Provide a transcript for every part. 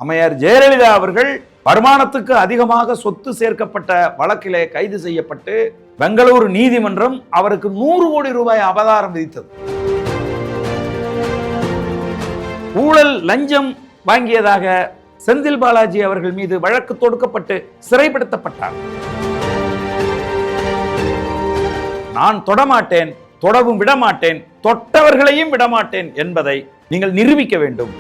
அம்மையார் ஜெயலலிதா அவர்கள் வருமானத்துக்கு அதிகமாக சொத்து சேர்க்கப்பட்ட வழக்கிலே கைது செய்யப்பட்டு பெங்களூரு நீதிமன்றம் அவருக்கு 100 கோடி ரூபாய் அபராதம் விதித்தது. ஊழல் லஞ்சம் வாங்கியதாக செந்தில் பாலாஜி அவர்கள் மீது வழக்கு தொடுக்கப்பட்டு சிறைப்படுத்தப்பட்டார். நான் தொடமாட்டேன், தொடவும் விடமாட்டேன், தொட்டவர்களையும் விடமாட்டேன் என்பதை நீங்கள் நிரூபிக்க வேண்டும்.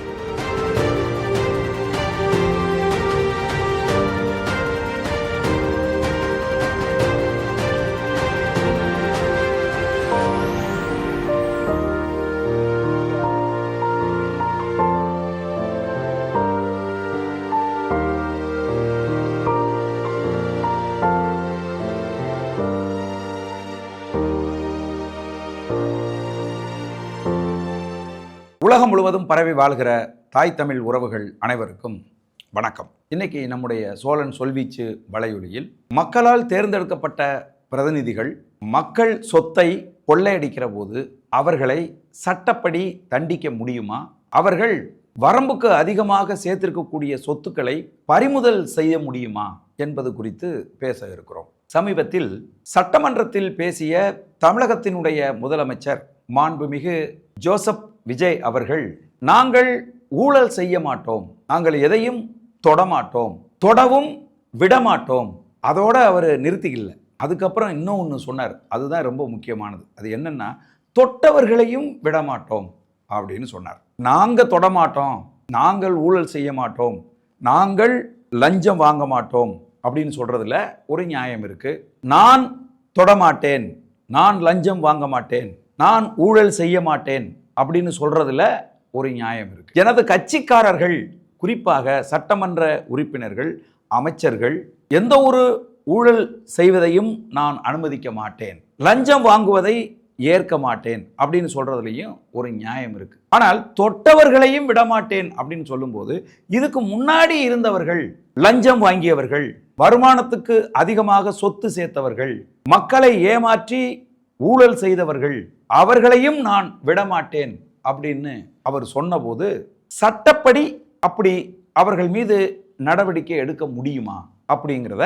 உலகம் முழுவதும் பரவி வாழ்கிற தாய் தமிழ் உறவுகள் அனைவருக்கும் வணக்கம். இன்னைக்கு நம்முடைய சோழன் சொல்வீச்சு வலையொலியில் மக்களால் தேர்ந்தெடுக்கப்பட்ட பிரதிநிதிகள் மக்கள் சொத்தை கொள்ளையடிக்கிற போது அவர்களை சட்டப்படி தண்டிக்க முடியுமா? அவர்கள் வரம்புக்கு அதிகமாக சேர்த்திருக்கக்கூடிய சொத்துக்களை பறிமுதல் செய்ய முடியுமா என்பது குறித்து பேச இருக்கிறோம். சமீபத்தில் சட்டமன்றத்தில் பேசிய தமிழகத்தினுடைய முதலமைச்சர் மாண்புமிகு ஜோசப் விஜய் அவர்கள், நாங்கள் ஊழல் செய்ய மாட்டோம், நாங்கள் எதையும் தொடமாட்டோம், தொடவும் விடமாட்டோம். அதோட அவர் நிறுத்திக்கல. அதுக்கப்புறம் இன்னும் ஒன்று சொன்னார், அதுதான் ரொம்ப முக்கியமானது. அது என்னன்னா, தொட்டவர்களையும் விடமாட்டோம் அப்படின்னு சொன்னார். நாங்கள் தொடமாட்டோம், நாங்கள் ஊழல் செய்ய மாட்டோம், நாங்கள் லஞ்சம் வாங்க மாட்டோம் அப்படின்னு சொல்றதுல ஒரு நியாயம் இருக்கு. நான் தொடமாட்டேன், நான் லஞ்சம் வாங்க மாட்டேன், நான் ஊழல் செய்ய மாட்டேன் அப்படின்னு சொல்றதுல ஒரு நியாயம் இருக்கு. எனது கட்சிக்காரர்கள், குறிப்பாக சட்டமன்ற உறுப்பினர்கள், அமைச்சர்கள் எந்த ஒரு ஊழல் செய்வதையும் நான் அனுமதிக்க மாட்டேன், லஞ்சம் வாங்குவதை ஏற்க மாட்டேன் அப்படின்னு சொல்றதுலையும் ஒரு நியாயம் இருக்கு. ஆனால் தொட்டவர்களையும் விடமாட்டேன் அப்படின்னு சொல்லும்போது, இதுக்கு முன்னாடி இருந்தவர்கள், லஞ்சம் வாங்கியவர்கள், வருமானத்துக்கு அதிகமாக சொத்து சேர்த்தவர்கள், மக்களை ஏமாற்றி ஊழல் செய்தவர்கள், அவர்களையும் நான் விடமாட்டேன் அப்படின்னு அவர் சொன்னபோது, சட்டப்படி அப்படி அவர்கள் மீது நடவடிக்கை எடுக்க முடியுமா அப்படிங்கிறத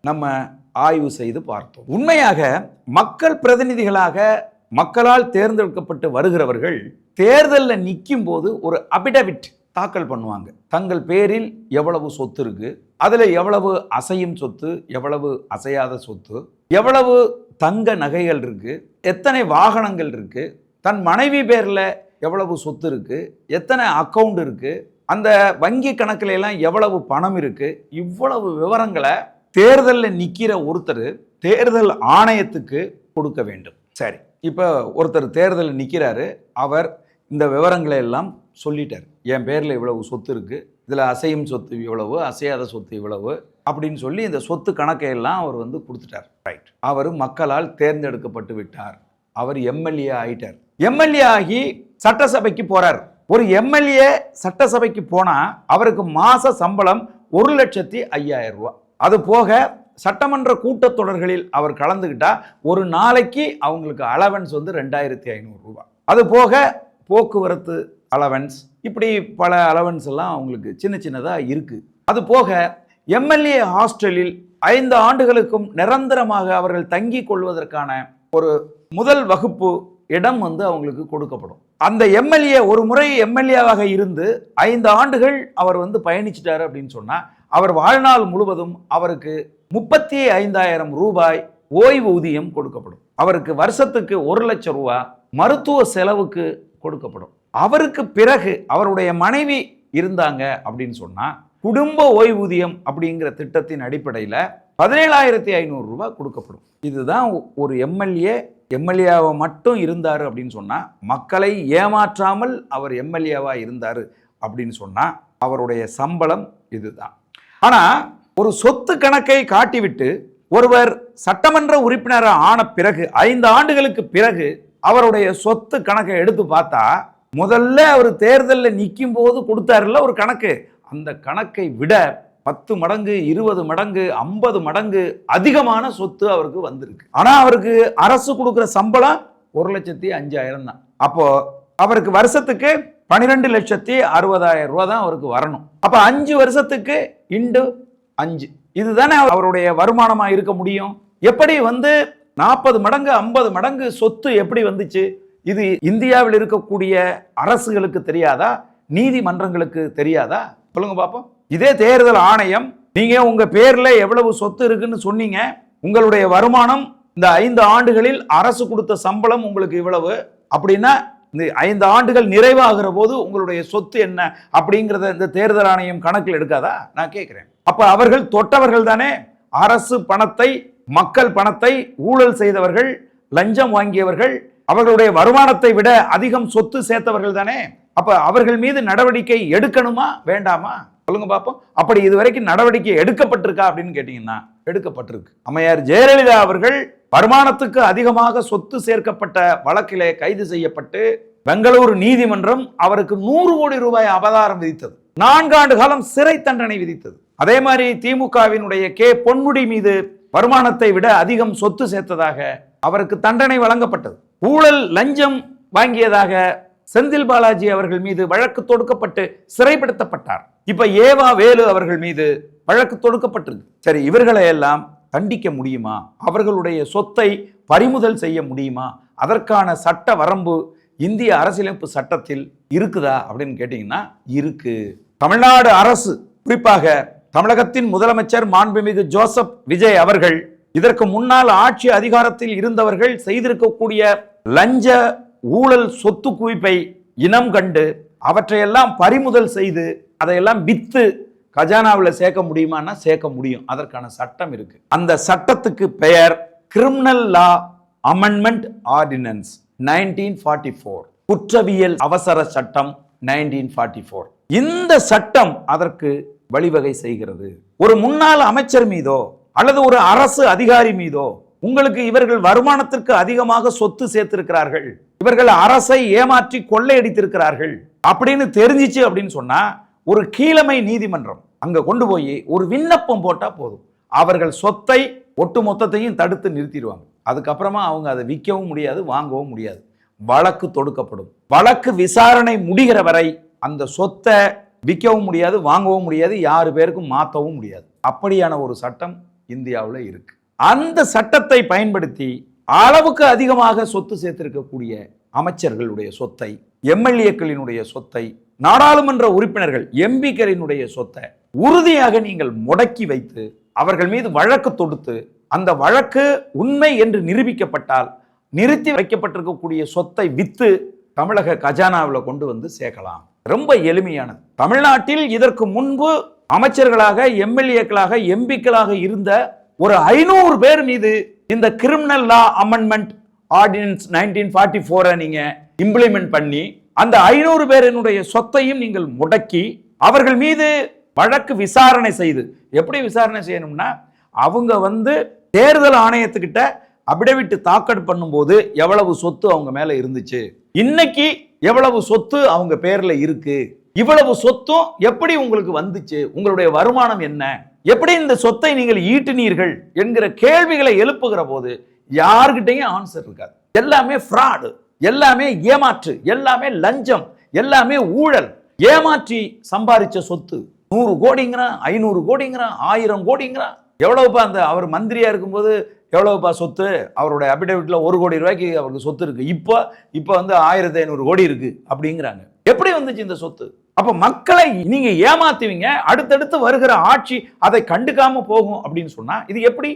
நம்ம ஆய்வு செய்து பார்த்தோம். உண்மையாக மக்கள் பிரதிநிதிகளாக மக்களால் தேர்ந்தெடுக்கப்பட்டு வருகிறவர்கள் தேர்தலில் நிற்கும் போது ஒரு அபிடவிட் தாக்கல் பண்ணுவாங்க. தங்கள் பேரில் எவ்வளவு சொத்து இருக்கு, அதுல எவ்வளவு அசையும் சொத்து, எவ்வளவு அசையாத சொத்து, எவ்வளவு தங்க நகைகள் இருக்கு, எத்தனை வாகனங்கள் இருக்கு, தன் மனைவி பேர்ல எவ்வளவு சொத்து இருக்கு, எத்தனை அக்கவுண்ட் இருக்கு, அந்த வங்கி கணக்குல எல்லாம் எவ்வளவு பணம் இருக்கு, இவ்வளவு விவரங்களை தேர்தலில் நிற்கிற ஒருத்தர் தேர்தல் ஆணையத்துக்கு கொடுக்க வேண்டும். சரி, இப்போ ஒருத்தர் தேர்தலில் நிற்கிறாரு, அவர் இந்த விவரங்களை எல்லாம் சொல்லிட்டார். என் பேரில் இவ்வளவு சொத்து இருக்கு, இதில் அசையும் சொத்து இவ்வளவு, அசையாத சொத்து இவ்வளவு அப்படின்னு சொல்லி இந்த சொத்து கணக்கையெல்லாம் அவர் கொடுத்துட்டார். ரைட், அவர் மக்களால் தேர்ந்தெடுக்கப்பட்டு விட்டார், அவர் எம்எல்ஏ ஆயிட்டார். எம்எல்ஏ ஆகி சட்டசபைக்கு போறார். ஒரு எம்எல்ஏ சட்டசபைக்கு போனா அவருக்கு மாச சம்பளம் 1,05,000 ரூபாய். அது போக சட்டமன்ற கூட்டத்தொடர்களில் அவர் கலந்துக்கிட்டா ஒரு நாளைக்கு அவங்களுக்கு அலவன்ஸ் 2,500 ரூபாய். அது போக போக்குவரத்து அலவன்ஸ், இப்படி பல அலவன்ஸ் எல்லாம் அவங்களுக்கு சின்ன சின்னதாக இருக்கு. அது போக எம்எல்ஏ ஹாஸ்டலில் 5 ஆண்டுகளுக்கும் நிரந்தரமாக அவர்கள் தங்கி கொள்வதற்கான ஒரு முதல் வகுப்பு இடம் அவங்களுக்கு கொடுக்கப்படும். அந்த எம்எல்ஏ ஒரு முறை எம்எல்ஏவாக இருந்து 5 ஆண்டுகள் அவர் பயணிச்சிட்டாரு அப்படின்னு சொன்னா, அவர் வாழ்நாள் முழுவதும் அவருக்கு 35,000 ரூபாய் ஓய்வூதியம் கொடுக்கப்படும். அவருக்கு வருஷத்துக்கு 1,00,000 ரூபாய் மருத்துவ செலவுக்கு கொடுக்கப்படும். அவருக்கு பிறகு அவருடைய மனைவி இருந்தாங்க அப்படின்னு சொன்னா, குடும்ப ஓய்வூதியம் அப்படிங்கிற திட்டத்தின் அடிப்படையில் 17,500 ரூபாய் கொடுக்கப்படும். இதுதான் ஒரு எம்எல்ஏவை மட்டும் இருந்தார் அப்படின்னு சொன்னா, மக்களை ஏமாற்றாமல் அவர் எம்எல்ஏவா இருந்தார் அப்படின்னு சொன்னா அவருடைய சம்பளம் இதுதான். ஆனா ஒரு சொத்து கணக்கை காட்டிவிட்டு ஒருவர் சட்டமன்ற உறுப்பினராக ஆன பிறகு 5 ஆண்டுகளுக்கு பிறகு அவருடைய சொத்து கணக்கை எடுத்து பார்த்தா, முதல்ல அவர் தேர்தலில் நிற்கும் போது கொடுத்தாருல ஒரு கணக்கு, அந்த கணக்கை விட 10 மடங்கு, 20 மடங்கு, 50 மடங்கு அதிகமான சொத்து அவருக்கு வந்திருக்கு. ஆனா அவருக்கு அரசு கொடுக்குற சம்பளம் 1,05,000 தான். அப்போ அவருக்கு வருஷத்துக்கு 12,60,000 ரூபாய் தான் அவருக்கு வரணும். அப்ப 5 வருஷத்துக்கு இன்டு 5 இதுதானே அவருடைய வருமானமா இருக்க முடியும். எப்படி 40 மடங்கு 50 மடங்கு சொத்து எப்படி வந்துச்சு? இது இந்தியாவில் இருக்கக்கூடிய அரசுகளுக்கு தெரியாதா? நீதிமன்றங்களுக்கு தெரியாதா? சொல்லுங்க பாப்போம். இதே தேர்தல் ஆணையம், நீங்க உங்க பேர்ல எவ்வளவு சொத்து இருக்குன்னு சொன்னீங்க, உங்களுடைய வருமானம் இந்த 5 ஆண்டுகளில் அரசு கொடுத்த சம்பளம் உங்களுக்கு இவ்வளவு அப்படின்னா, இந்த 5 ஆண்டுகள் நிறைவாகிற போது உங்களுடைய சொத்து என்ன அப்படிங்கிறத இந்த தேர்தல் ஆணையம் கணக்கில் எடுக்காதா? நான் கேட்கிறேன். அப்ப அவர்கள் தொட்டவர்கள் தானே. அரசு பணத்தை, மக்கள் பணத்தை ஊழல் செய்தவர்கள், லஞ்சம் வாங்கியவர்கள், அவர்களுடைய வருமானத்தை விட அதிகம் சொத்து சேர்த்தவர்கள் தானே. அப்ப அவர்கள் மீது நடவடிக்கை எடுக்கணுமா வேண்டாமா? சொல்லுங்க பாப்போம். அப்படி இதுவரைக்கும் நடவடிக்கை எடுக்கப்பட்டிருக்கா அப்படின்னு கேட்டீங்கன்னா எடுக்கப்பட்டிருக்கு. அம்மையார் ஜெயலலிதா அவர்கள் வருமானத்துக்கு அதிகமாக சொத்து சேர்க்கப்பட்ட வழக்கிலே கைது செய்யப்பட்டு பெங்களூரு நீதிமன்றம் அவருக்கு 100 கோடி ரூபாய் அபராதம் விதித்தது. 4 ஆண்டு காலம் சிறை தண்டனை விதித்தது. அதே மாதிரி திமுகவினுடைய கே பொன்முடி மீது வருமானத்தை விட அதிகம் சொத்து சேர்த்ததாக அவருக்கு தண்டனை வழங்கப்பட்டது. ஊழல் லஞ்சம் வாங்கியதாக செந்தில் பாலாஜி அவர்கள் மீது வழக்கு தொடுக்கப்பட்டு சிறைப்படுத்தப்பட்டார். இப்ப ஏவா வேலு அவர்கள் மீது வழக்கு தொடுக்கப்பட்டிருக்கு. சரி, இவர்களை எல்லாம் தண்டிக்க முடியுமா? அவர்களுடைய சொத்தை பறிமுதல் செய்ய முடியுமா? அதற்கான சட்ட வரம்பு இந்திய அரசியலமைப்பு சட்டத்தில் இருக்குதா அப்படின்னு கேட்டீங்கன்னா இருக்கு. தமிழ்நாடு அரசு, குறிப்பாக தமிழகத்தின் முதலமைச்சர் மாண்புமிகு ஜோசப் விஜய் அவர்கள், இதற்கு முன்னால் ஆட்சி அதிகாரத்தில் இருந்தவர்கள் செய்திருக்கக்கூடிய லஞ்ச ஊழல் சொத்து குவிப்பை இனம் கண்டு அவற்றையெல்லாம் பறிமுதல் செய்து அதையெல்லாம் வித்து கஜானாவில் சேர்க்க முடியுமான்னா சேர்க்க முடியும். அதற்கான சட்டம் இருக்கு. அந்த சட்டத்துக்கு பெயர் கிரிமினல் லா அமெண்ட்மெண்ட் ஆர்டினன்ஸ் 1944, குற்றவியல் அவசர சட்டம் 1944. இந்த சட்டம் அதற்கு வழிவகை செய்கிறது. ஒரு முன்னாள் அமைச்சர் மீதோ அல்லது ஒரு அரசு அதிகாரி மீதோ உங்களுக்கு இவர்கள் வருமானத்திற்கு அதிகமாக சொத்து சேர்த்திருக்கிறார்கள், இவர்கள் அரசை ஏமாற்றி கொள்ளையடித்திருக்கிறார்கள் அப்படின்னு தெரிஞ்சிச்சு அப்படின்னு சொன்னா ஒரு கீழமை நீதிமன்றம் அங்க கொண்டு போய் ஒரு விண்ணப்பம் போட்டா போதும். அவர்கள் சொத்தை ஒட்டு மொத்தத்தையும் தடுத்து நிறுத்திடுவாங்க. அதுக்கப்புறமா அவங்க அதை விற்கவும் முடியாது, வாங்கவும் முடியாது. வழக்கு தொடுக்கப்படும். வழக்கு விசாரணை முடிகிற வரை அந்த சொத்தை விற்கவும் முடியாது, வாங்கவும் முடியாது, யாரு பேருக்கும் மாற்றவும் முடியாது. அப்படியான ஒரு சட்டம் இந்தியாவில் இருக்கு. அந்த சட்டத்தை பயன்படுத்தி அளவுக்கு அதிகமாக சொத்து சேர்த்திருக்கக்கூடிய அமைச்சர்களுடைய சொத்தை, எம்எல்ஏக்களினுடைய சொத்தை, நாடாளுமன்ற உறுப்பினர்கள் எம்பிக்களினுடைய சொத்தை உறுதியாக நீங்கள் முடக்கி வைத்து அவர்கள் மீது வழக்கு தொடுத்து அந்த வழக்கு உண்மை என்று நிரூபிக்கப்பட்டால் நிறுத்தி வைக்கப்பட்டிருக்கக்கூடிய சொத்தை வித்து தமிழக கஜானாவில் கொண்டு வந்து சேர்க்கலாம். ரொம்ப எளிமையானது. தமிழ்நாட்டில் இதற்கு முன்பு அமைச்சர்களாக, எம்எல்ஏக்களாக, எம்பிக்களாக இருந்த ஒரு 500 பேர் மீது இந்த கிரிமினல் லா அமெண்ட்மெண்ட் ஆர்டினன்ஸ் 1944 நீங்க இம்ப்ளிமெண்ட் பண்ணி அந்த 500 பேரினுடைய சொத்தையும் நீங்கள் முடக்கி அவர்கள் மீது வழக்கு விசாரணை செய்து, எப்படி விசாரணை செய்யணும்னா அவங்க தேர்தல் ஆணையத்துக்கிட்ட அபிடவிட் தாக்கல் பண்ணும்போது எவ்வளவு சொத்து அவங்க மேல இருந்துச்சு, இன்னைக்கு எவ்வளவு சொத்து அவங்க பேர்ல இருக்கு, இவ்வளவு சொத்தும் எப்படி உங்களுக்கு வந்துச்சு, உங்களுடைய வருமானம் என்ன, எப்படி இந்த சொத்தை நீங்கள் ஈட்டினீர்கள் என்கிற கேள்விகளை எழுப்புகிற போது யார்கிட்டையும் ஆன்சர் இருக்காது. எல்லாமே ஃப்ராடு, எல்லாமே ஏமாற்று, எல்லாமே லஞ்சம், எல்லாமே ஊழல். ஏமாற்றி சம்பாதிச்ச சொத்து 100 கோடிங்கிறான், 500 கோடிங்கிறான், 1000 கோடிங்கிறான். எவ்வளவுப்பா அந்த அவர் மந்திரியா இருக்கும்போது எவ்வளவுப்பா சொத்து? அவருடைய அபிடவிட்ல 1 கோடி ரூபாய்க்கு அவருக்கு சொத்து இருக்கு. இப்போ 1500 கோடி இருக்கு அப்படிங்கிறாங்க. எப்படி வந்துச்சு இந்த சொத்து? அப்ப மக்களை நீங்க ஏமாத்துவீங்க, அடுத்தடுத்து வருகிற ஆட்சி அதை கண்டுக்காம போகும் அப்படின்னு சொன்னா இது எப்படி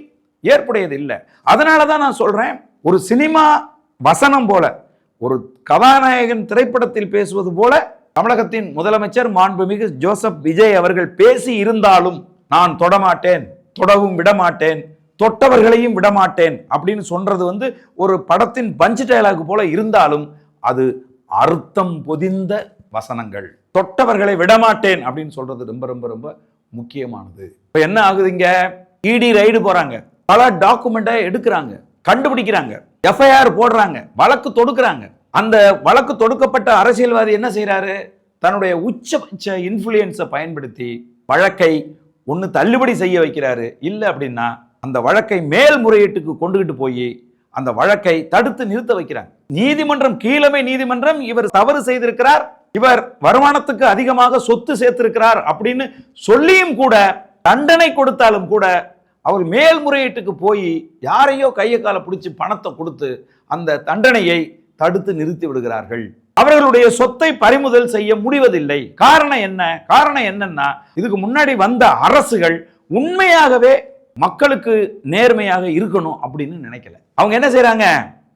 ஏற்புடையது இல்லை. அதனாலதான் நான் சொல்றேன், ஒரு சினிமா வசனம் போல, ஒரு கதாநாயகன் திரைப்படத்தில் பேசுவது போல தமிழகத்தின் முதலமைச்சர் மாண்புமிகு ஜோசப் விஜய் அவர்கள் பேசி இருந்தாலும் நான் தொடமாட்டேன், தொடவும் விடமாட்டேன், தொட்டவர்களையும் விடமாட்டேன் அப்படின்னு சொல்றது ஒரு படத்தின் பஞ்ச் டயலாக் போல இருந்தாலும் அது அர்த்தம் பொதிந்த வசனங்கள். தொட்டவர்களை விடமாட்டேன் அப்படின்னு சொல்றது ரொம்ப ரொம்ப ரொம்ப முக்கியமானது. இப்ப என்ன ஆகுதுங்க, இடி ரைடு போறாங்க, பல டாக்குமெண்ட்டை எடுக்கிறாங்க, கண்டுபிடிக்கிறாங்க, எஃப்ஐஆர் போடுறாங்க, வழக்கு தொடுக்கிறாங்க. அந்த வழக்கு தொடுக்கப்பட்ட அரசியல்வாதி என்ன செய்யறாரு, தன்னுடைய உச்சபட்ச இன்ஃப்ளூயன்ஸை பயன்படுத்தி வழக்கை ஒன்று தள்ளுபடி செய்ய வைக்கிறாரு. இல்லை அப்படின்னா அந்த வழக்கை மேல்முறையீட்டுக்கு கொண்டுகிட்டு போய் அந்த வழக்கை தடுத்து நிறுத்த வைக்கிறாங்க. நீதிமன்றம், கீழமை நீதிமன்றம் இவர் தவறு செய்திருக்கிறார், இவர் வருமானத்துக்கு அதிகமாக சொத்து சேர்த்திருக்கிறார் அப்படின்னு சொல்லியும் கூட, தண்டனை கொடுத்தாலும் கூட அவர் மேல்முறையீட்டுக்கு போய் யாரையோ கையை காலை பிடிச்சி பணத்தை கொடுத்து அந்த தண்டனையை தடுத்து நிறுத்தி விடுகிறார்கள். அவர்களுடைய சொத்தை பறிமுதல் செய்ய முடிவதில்லை. காரணம் என்ன? காரணம் என்னன்னா, இதுக்கு முன்னாடி வந்த அரசுகள் உண்மையாகவே மக்களுக்கு நேர்மையாக இருக்கணும் அப்படின்னு நினைக்கல. அவங்க என்ன செய்யறாங்க,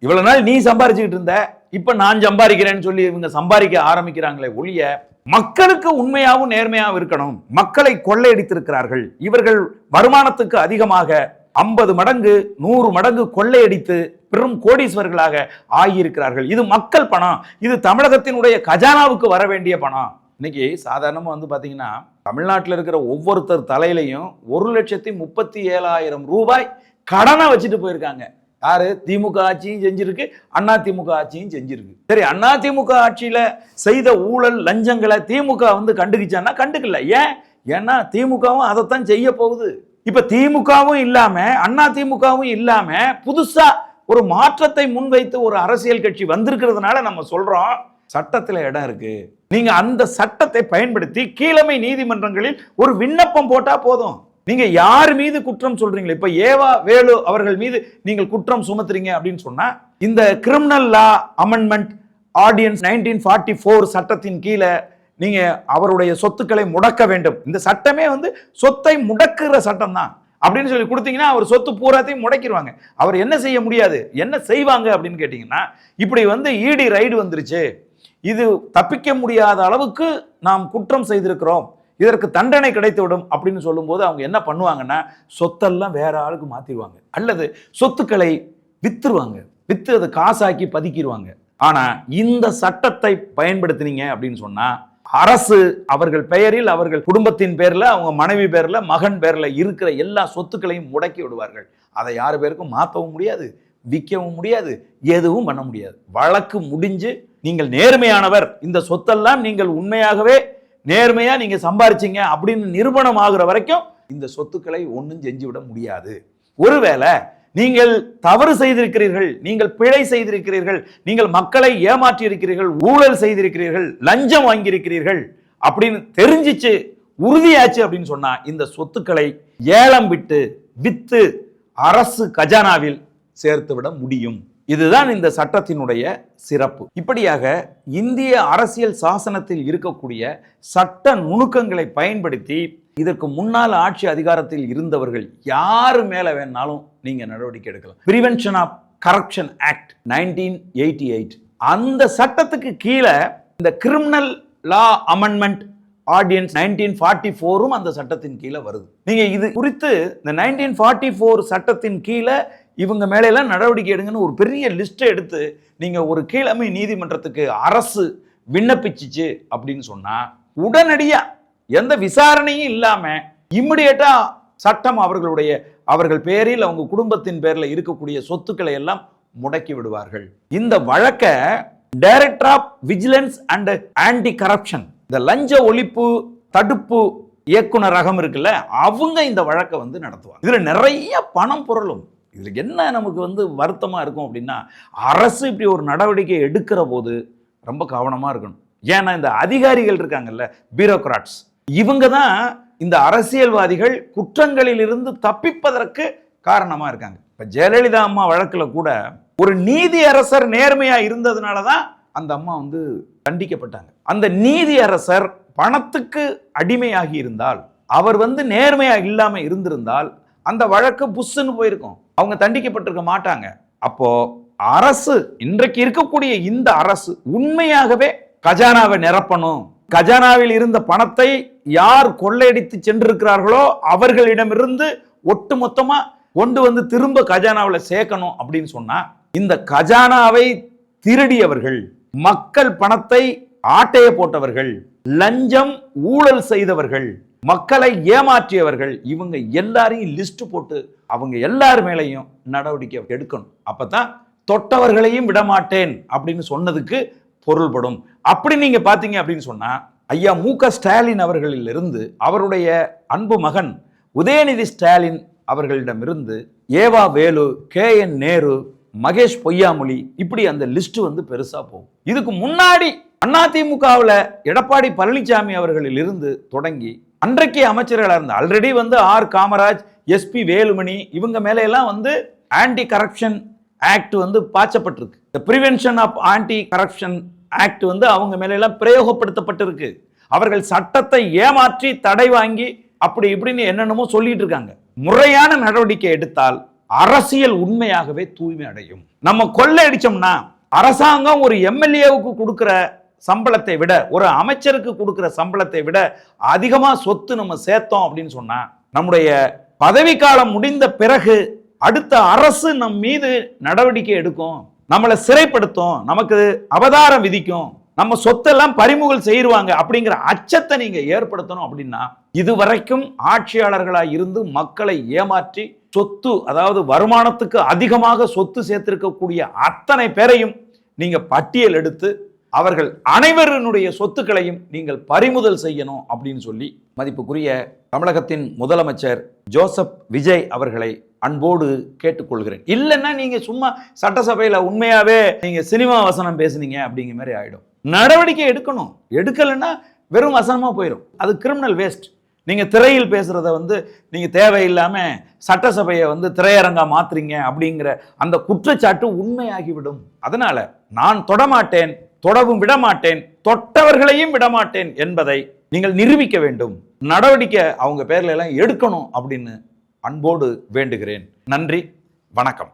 இவ்வளவு நாள் நீ சம்பாரிச்சுக்கிட்டு இருந்த, இப்ப நான் சம்பாதிக்கிறேன்னு சொல்லி இவங்க சம்பாதிக்க ஆரம்பிக்கிறாங்களே ஒழிய, மக்களுக்கு உண்மையாகவும் நேர்மையாகவும் இருக்கணும். மக்களை கொள்ளையடித்திருக்கிறார்கள். இவர்கள் வருமானத்துக்கு அதிகமாக 50 மடங்கு 100 மடங்கு கொள்ளையடித்து பெரும் கோடீஸ்வரர்களாக ஆகியிருக்கிறார்கள். இது மக்கள் பணம், இது தமிழகத்தினுடைய கஜானாவுக்கு வர வேண்டிய பணம். இன்னைக்கு சாதாரணமாக வந்து பார்த்தீங்கன்னா, தமிழ்நாட்டில் இருக்கிற ஒவ்வொருத்தர் தலையிலையும் 1,37,000 ரூபாய் கடனை வச்சுட்டு போயிருக்காங்க. யாரு? திமுக ஆட்சியும் செஞ்சிருக்கு, அண்ணா திமுக ஆட்சியும் செஞ்சிருக்கு. சரி, அண்ணா திமுக ஆட்சியில செய்த ஊழல் லஞ்சங்களை திமுக வந்து கண்டுக்கிச்சான்னா கண்டுக்கல. ஏன்னா திமுகவும் அதைத்தான் செய்ய போகுது. இப்ப திமுகவும் இல்லாம அண்ணா திமுகவும் இல்லாம புதுசா ஒரு மாற்றத்தை முன்வைத்து ஒரு அரசியல் கட்சி வந்திருக்கிறதுனால நம்ம சொல்றோம், சட்டத்துல இடம் இருக்கு. நீங்க அந்த சட்டத்தை பயன்படுத்தி கீழமை நீதிமன்றங்களில் ஒரு விண்ணப்பம் போட்டா போதும். நீங்க யார் மீது குற்றம் சொல்றீங்களா, இப்ப ஏவா வேலு அவர்கள் மீது நீங்கள் குற்றம் சுமத்துறீங்க அப்படின்னு சொன்னா, இந்த கிரிமினல் லா அமெண்ட்மெண்ட் ஆர்டினன்ஸ் 1944 சட்டத்தின் கீழே நீங்க அவருடைய சொத்துக்களை முடக்க வேண்டும். இந்த சட்டமே வந்து சொத்தை முடக்குற சட்டம் தான் அப்படின்னு சொல்லி கொடுத்தீங்கன்னா, அவர் சொத்து பூராத்தையும் முடக்கிடுவாங்க. அவர் என்ன செய்ய முடியாது. என்ன செய்வாங்க அப்படின்னு கேட்டீங்கன்னா, இப்படி வந்து இடி ரைடு வந்துருச்சு, இது தப்பிக்க முடியாத அளவுக்கு நாம் குற்றம் செய்திருக்கிறோம், இதற்கு தண்டனை கிடைத்துவிடும் அப்படின்னு சொல்லும்போது அவங்க என்ன பண்ணுவாங்கன்னா, சொத்தெல்லாம் வேற ஆளுக்கு மாத்திடுவாங்க, அல்லது சொத்துக்களை வித்துருவாங்க, வித்து அதை காசாக்கி பதுக்கிடுவாங்க. ஆனா இந்த சட்டத்தை பயன்படுத்தினீங்க அப்படின்னு சொன்னா, அரசு அவர்கள் பெயரில், அவர்கள் குடும்பத்தின் பேர்ல, அவங்க மனைவி பேர்ல, மகன் பேர்ல இருக்கிற எல்லா சொத்துக்களையும் முடக்கி விடுவார்கள். அதை யாரு பேருக்கும் மாற்றவும் முடியாது, விற்கவும் முடியாது, எதுவும் பண்ண முடியாது. வழக்கு முடிஞ்சு நீங்கள் நேர்மையானவர், இந்த சொத்தெல்லாம் நீங்கள் உண்மையாகவே நேர்மையா நீங்க சம்பாரிச்சீங்க அப்படின்னு நிரூபணம் ஆகுற வரைக்கும் இந்த சொத்துக்களை ஒன்றும் செஞ்சு விட முடியாது. ஒருவேளை நீங்கள் தவறு செய்திருக்கிறீர்கள், நீங்கள் பிழை செய்திருக்கிறீர்கள், நீங்கள் மக்களை ஏமாற்றி இருக்கிறீர்கள், ஊழல் செய்திருக்கிறீர்கள், லஞ்சம் வாங்கியிருக்கிறீர்கள் அப்படின்னு தெரிஞ்சிச்சு, உறுதியாச்சு அப்படின்னு சொன்னா, இந்த சொத்துக்களை ஏலம் விட்டு வித்து அரசு கஜானாவில் சேர்த்து விட முடியும். இதுதான் இந்த சட்டத்தினுடைய சிறப்பு. இப்படியாக இந்திய அரசியல் சாசனத்தில் இருக்கக்கூடிய சட்ட நுணுக்கங்களை பயன்படுத்தி இதற்கு முன்னால் ஆட்சி அதிகாரத்தில் இருந்தவர்கள் யாரு மேல வேணாலும் நீங்க நடவடிக்கை எடுக்கலாம். பிரிவென்ஷன் ஆஃப் கரப்ஷன் ஆக்ட் 1988 அந்த சட்டத்துக்கு கீழே இந்த கிரிமினல் லா அமெண்ட்மெண்ட் ஆர்டினன்ஸ் 1944 அந்த சட்டத்தின் கீழே வருது. நீங்க இது குறித்து இந்த 1944 சட்டத்தின் கீழே இவங்க மேல எல்லாம் நடவடிக்கை எடுங்கன்னு ஒரு பெரிய லிஸ்ட் எடுத்து நீங்க ஒரு கீழமை நீதிமன்றத்துக்கு அரசு விண்ணப்பிச்சிச்சு அப்படின்னு சொன்னா, உடனடியா எந்த விசாரணையும் இல்லாம இம்மிடியேட்டா சட்டம் அவர்கள் பேரில், அவங்க குடும்பத்தின் பேர்ல இருக்கக்கூடிய சொத்துக்களை எல்லாம் முடக்கி விடுவார்கள். இந்த வழக்க director of vigilance and anti corruption, இந்த லஞ்ச ஒழிப்பு தடுப்பு இயக்குனரகம் இருக்குல்ல, அவங்க இந்த வழக்கை வந்து நடத்துவாங்க. இதுல நிறைய பணம் புரளும். இதுல என்ன நமக்கு வந்து வருத்தமா இருக்கும் அப்படின்னா, அரசு இப்படி ஒரு நடவடிக்கை எடுக்கிற போது ரொம்ப கவனமா இருக்கணும். ஏன்னா இந்த அதிகாரிகள் இருக்காங்கல்ல, பியூரோக்ராட்ஸ், இவங்க தான் இந்த அரசியல்வாதிகள் குற்றங்களில் இருந்து தப்பிப்பதற்கு காரணமா இருக்காங்க. இப்ப ஜெயலலிதா அம்மா வழக்குல கூட ஒரு நீதி அரசர் நேர்மையா இருந்ததுனாலதான் அந்த அம்மா வந்து தண்டிக்கப்பட்டாங்க. அந்த நீதி அரசர் பணத்துக்கு அடிமையாகி இருந்தால், அவர் வந்து நேர்மையா இல்லாம இருந்திருந்தால் அந்த வழக்கு புஷ்ன்னு போயிருக்கும், அவங்க தண்டிக்கப்பட்டிருக்க மாட்டாங்க. அப்போ அரசு, இன்றைக்கு இருக்கக்கூடிய இந்த அரசு உண்மையாகவே கஜானாவை நிரப்பணும், கஜானாவில் இருந்த பணத்தை யார் கொள்ளையடித்து சென்றிருக்கிறார்களோ அவர்களிடமிருந்து ஒட்டுமொத்தமா கொண்டு வந்து திரும்ப கஜானாவில் சேர்க்கணும் அப்படின்னு சொன்னா, இந்த கஜானாவை திருடியவர்கள், மக்கள் பணத்தை ஆட்டைய போட்டவர்கள், லஞ்சம் ஊழல் செய்தவர்கள், மக்களை ஏமாற்றியவர்கள், இவங்க எல்லாரையும் லிஸ்ட் போட்டு அவங்க எல்லார் மேலையும் நடவடிக்கை எடுக்கணும். அப்பதான் தொட்டவர்களையும் விடமாட்டேன் அப்படின்னு சொன்னதுக்கு பொருள்படும். அப்படி நீங்க பாத்தீங்க அப்படின்னு சொன்னா, ஐயா மு.க. ஸ்டாலின் அவர்களிலிருந்து அவருடைய அன்பு மகன் உதயநிதி ஸ்டாலின் அவர்களிடமிருந்து ஏவா வேலு, கே.என். நேரு, மகேஷ் பொய்யாமொழி, இப்படி அந்த லிஸ்ட் வந்து பெருசா போகும். இதுக்கு முன்னாடி அதிமுகவில் எடப்பாடி பழனிசாமி அவர்களில் இருந்து தொடங்கி அன்றைக்கு அமைச்சர்களாக இருந்த already R Kamaraj, SP Velumani இவங்க மேல எல்லாம் ஆன்டி கரப்ஷன் ஆக்ட் பாய்ச்சப்பட்டிருக்கு. இந்த prevention of anti corruption act அவங்க மேல எல்லாம் பிரயோகப்படுத்தப்பட்டிருக்கு. அவர்கள் சட்டத்தை ஏமாற்றி தடை வாங்கி அப்படி இப்படின்னு என்னென்னமோ சொல்லிட்டு இருக்காங்க. முறையான நடவடிக்கை எடுத்தால் அரசியல் உண்மையாகவே தூய்மை அடையும். நம்ம கொள்ளையடிச்சோம்னா அரசாங்கம் ஒரு எம்எல்ஏவுக்கு கொடுக்கிற சம்பளத்தை விட, ஒரு அமைச்சருக்கு கொடுக்கிற சம்பளத்தை விட அதிகமா சொத்து நம்ம சேர்த்தோம் அப்படின்னு சொன்னா நம்முடைய பதவிக்காலம் முடிந்த பிறகு அடுத்த அரசு நம் மீது நடவடிக்கை எடுக்கும், நம்மளை சிறைப்படுத்தும், நமக்கு அபதாரம் விதிக்கும், நம்ம சொத்தெல்லாம் பறிமுதல் செய்வாங்க அப்படிங்கிற அச்சத்தை நீங்க ஏற்படுத்தணும். அப்படின்னா இதுவரைக்கும் ஆட்சியாளர்களாக இருந்து மக்களை ஏமாற்றி சொத்து, அதாவது வருமானத்துக்கு அதிகமாக சொத்து சேர்த்திருக்கக்கூடிய அத்தனை பேரையும் நீங்க பட்டியல் எடுத்து அவர்கள் அனைவருடைய சொத்துக்களையும் நீங்கள் பறிமுதல் செய்யணும் அப்படின்னு சொல்லி மதிப்புக்குரிய தமிழகத்தின் முதலமைச்சர் ஜோசப் விஜய் அவர்களை அன்போடு கேட்டுக்கொள்கிறேன். இல்லைன்னா நீங்க சும்மா சட்டசபையில உண்மையாவே நீங்க சினிமா வசனம் பேசுனீங்க அப்படிங்கிற மாதிரி ஆயிடும். நடவடிக்கை எடுக்கணும். எடுக்கலைன்னா வெறும் வசனமா போயிடும். அது கிரிமினல் வேஸ்ட். நீங்க திரையில் பேசுறத நீங்க தேவையில்லாம சட்டசபையை திரையரங்கா மாத்துறீங்க அப்படிங்கிற அந்த குற்றச்சாட்டு உண்மையாகிவிடும். அதனால நான் தொடமாட்டேன், தொடவும் விடமாட்டேன், தொட்டவர்களையும் விடமாட்டேன் என்பதை நீங்கள் நிரூபிக்க வேண்டும். நடவடிக்கை அவங்க பேர்ல எல்லாம் எடுக்கணும் அப்படின்னு அன்போடு வேண்டுகிறேன். நன்றி, வணக்கம்.